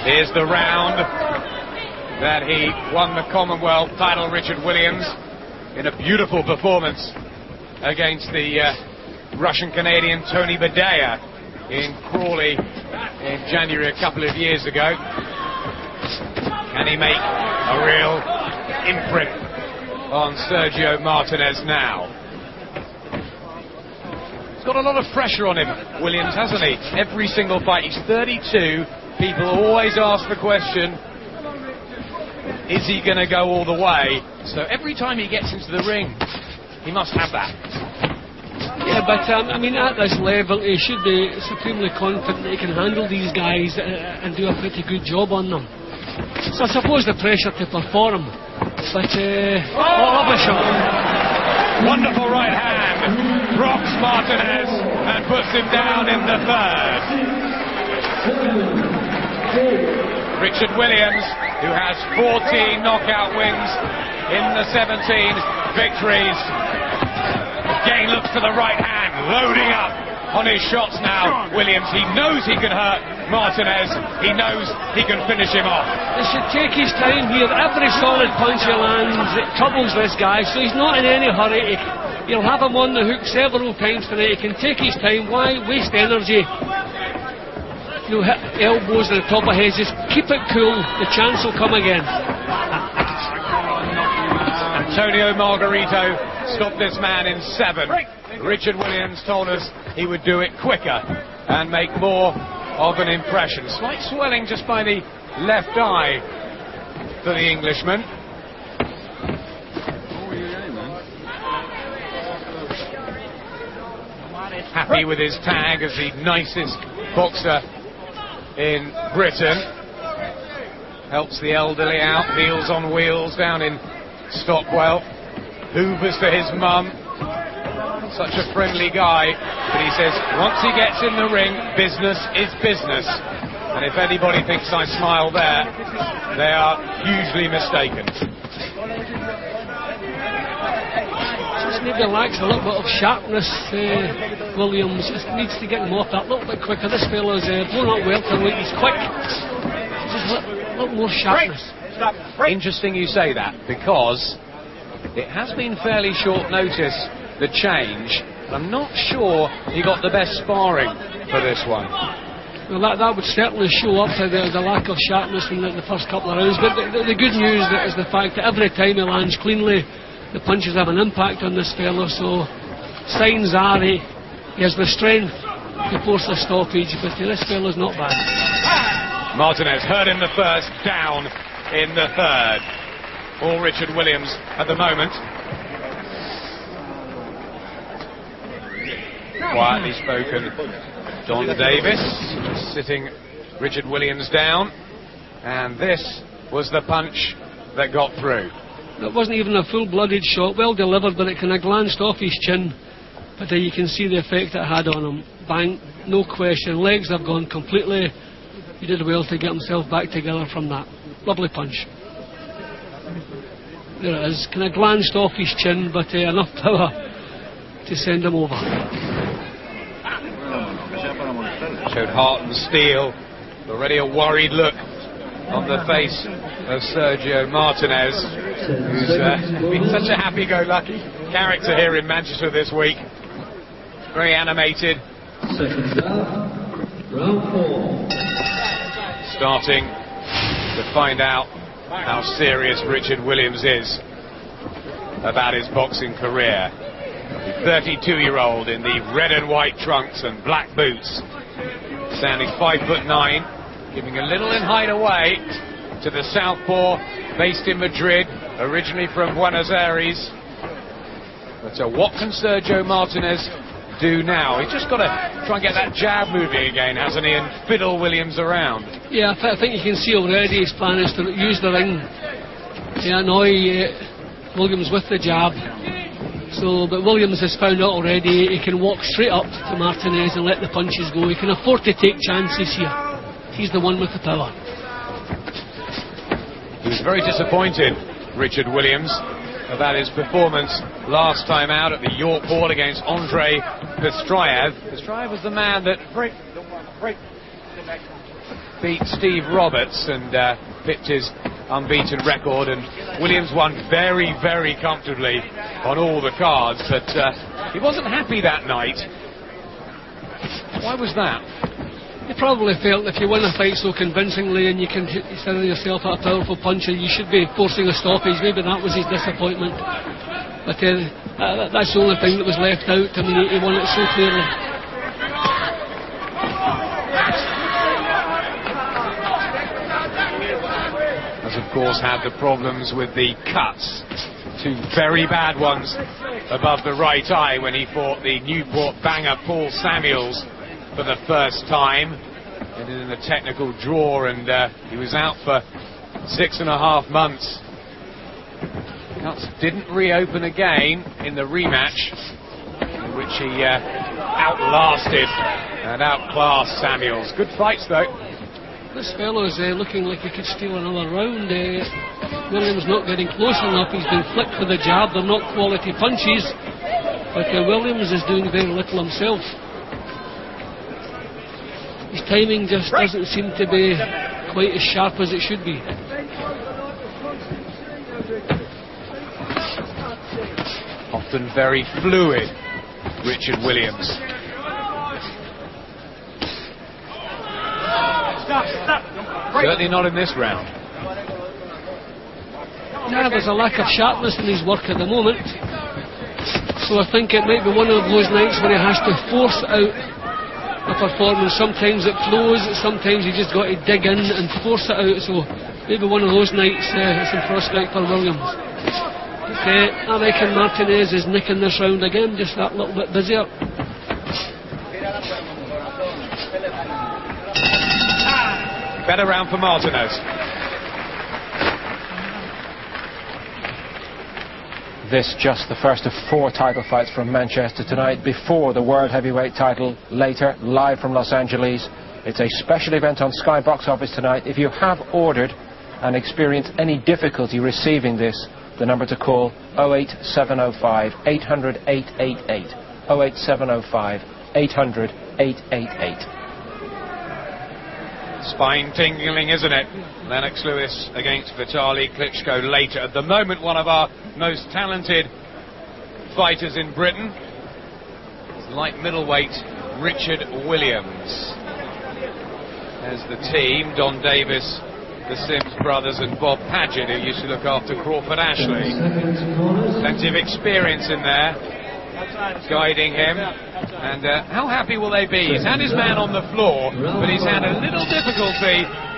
Here's the round that he won the Commonwealth title, Richard Williams, in a beautiful performance against the Russian-Canadian Tony Badea in Crawley in January a couple of years ago. Can he make a real imprint on Sergio Martinez now? He's got a lot of pressure on him, Williams, hasn't he? Every single fight. He's 32. People always ask the question, is he going to go all the way? So every time he gets into the ring, he must have that. Yeah, but I mean, at this level, he should be supremely confident that he can handle these guys and do a pretty good job on them. So I suppose the pressure to perform, but love a shot. Wonderful right hand, rocks Martinez and puts him down in the third. Richard Williams, who has 14 knockout wins in the 17 victories, again looks to the right hand, loading up on his shots now. Williams, he knows he can hurt Martinez, he knows he can finish him off. He should take his time here. Every solid punch he lands, it troubles this guy, so he's not in any hurry. He'll have him on the hook several times tonight. He can take his time. Why waste energy? You know, hit elbows at the top of heads. Just keep it cool. The chance will come again. Antonio Margarito stopped this man in 7. Richard Williams told us he would do it quicker and make more of an impression. Slight swelling just by the left eye for the Englishman. Happy with his tag as the nicest boxer in Britain. Helps the elderly out, Meals on Wheels down in Stockwell. Hoovers for his mum. Such a friendly guy, but he says once he gets in the ring, business is business. And if anybody thinks I smile there, they are hugely mistaken. Just maybe lacks a little bit of sharpness, Williams. Just needs to get him off that a little bit quicker. This fellow's blown up welterweight, he's quick. Just a little more sharpness. Interesting you say that, because it has been fairly short notice, the change. I'm not sure he got the best sparring for this one. Well, that would certainly show up to the lack of sharpness in the first couple of rounds, but the good news is the fact that every time he lands cleanly, the punches have an impact on this fellow, so signs are he has the strength to force a stoppage, but this fellow's not bad. Martinez hurt in the first, down in the third. All Richard Williams at the moment. Quietly spoken Don Davis, sitting Richard Williams down, and this was the punch that got through. It wasn't even a full-blooded shot, well delivered, but it kind of glanced off his chin, but you can see the effect it had on him. Bang, no question, legs have gone completely. He did well to get himself back together from that. Lovely punch. There it is, kind of glanced off his chin, but enough power to send him over. Showed heart and steel. Already a worried look on the face of Sergio Martinez, who's been such a happy-go-lucky character here in Manchester this week. Very animated. Starting to find out how serious Richard Williams is about his boxing career. The 32-year-old in the red and white trunks and black boots, standing 5'9", giving a little in height away to the southpaw, based in Madrid, originally from Buenos Aires. But what can Sergio Martinez do now? He's just got to try and get that jab moving again, hasn't he, and fiddle Williams around. Yeah, I think you can see already his plan is to use the ring to annoy Williams with the jab. So, but Williams has found out already he can walk straight up to Martinez and let the punches go. He can afford to take chances here. He's the one with the power. He was very disappointed, Richard Williams, about his performance last time out at the York Hall against Andre Pestraev. Pestraev was the man that beat Steve Roberts and pipped his unbeaten record, and Williams won very, very comfortably on all the cards, but he wasn't happy that night. Why was that? He probably felt if you win a fight so convincingly and you can consider yourself a powerful puncher, you should be forcing a stoppage. Maybe that was his disappointment. But that's the only thing that was left out. I mean, he won it so clearly. Has of course had the problems with the cuts. 2 very bad ones above the right eye when he fought the Newport banger Paul Samuels for the first time. Ended in a technical draw, and he was out for 6.5 months. Cuts didn't reopen again in the rematch, in which he outlasted and outclassed Samuels. Good fights though. This fellow's looking like he could steal another round. Williams not getting close enough. He's been flicked for the jab. They're not quality punches, but Williams is doing very little himself. His timing just doesn't seem to be quite as sharp as it should be. Often very fluid, Richard Williams. Certainly not in this round. Yeah, there's a lack of sharpness in his work at the moment. So I think it might be one of those nights where he has to force out a performance. Sometimes it flows, sometimes you just got to dig in and force it out. So maybe one of those nights is in prospect for Williams. I reckon Martinez is nicking this round again, just that little bit busier. Better round for Martinez. This just the first of 4 title fights from Manchester tonight, before the World Heavyweight title later, live from Los Angeles. It's a special event on Sky Box Office tonight. If you have ordered and experienced any difficulty receiving this, the number to call 08705 800 888, 08705 800 888. Spine tingling, isn't it? Lennox Lewis against Vitaly Klitschko later. At the moment, one of our most talented fighters in Britain is light middleweight Richard Williams. There's the team: Don Davis, the Sims brothers, and Bob Paget, who used to look after Crawford Ashley. Plenty of experience in there, guiding him. And how happy will they be? He's had his man on the floor, but he's had a little difficulty